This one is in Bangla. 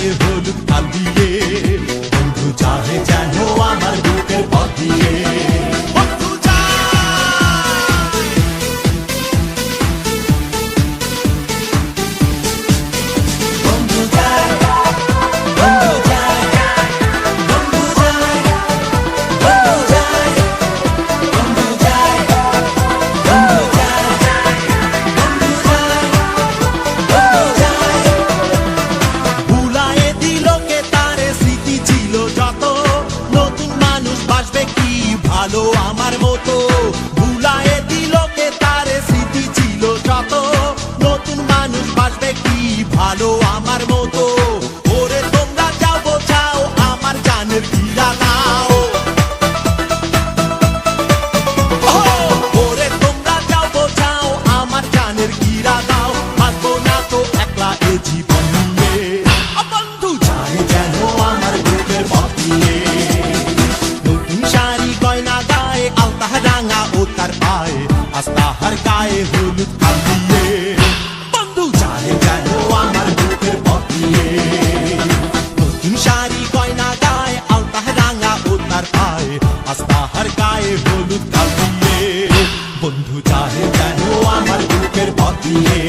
গায়ে হলুদ কাল দিয়ে, বন্ধু চাহে যেন আমার বুকের পথ দিয়ে। ভালো আমার মতো ভুলায়ে দিল কে তারে, স্মৃতি ছিল যত, নতুন মানুষ বাসবে কি ভালো আমার মতো। ওরে তোমরা যাও বোঝাও আমার জানের গিরা দাও, ওরে তোমরা যাও বোঝাও আমার জানের গিরা দাও। আসবো না তো একলা এ জীবন নিয়ে, বন্ধু চায় যেন আমার বুকের পথ দিয়ে। আস্তাহার গায়ে হলুদ কাল দিয়ে, বন্ধু চাহে যেন আমার বুকের পথ দিয়ে। নতুন শাড়ি গয়না গায়ে আলতা রাঙা ও তার পায়ে, আস্তাহার গায়ে হলুদ কাল দিয়ে, বন্ধু চাহে যেন আমার বুকের পথ দিয়ে।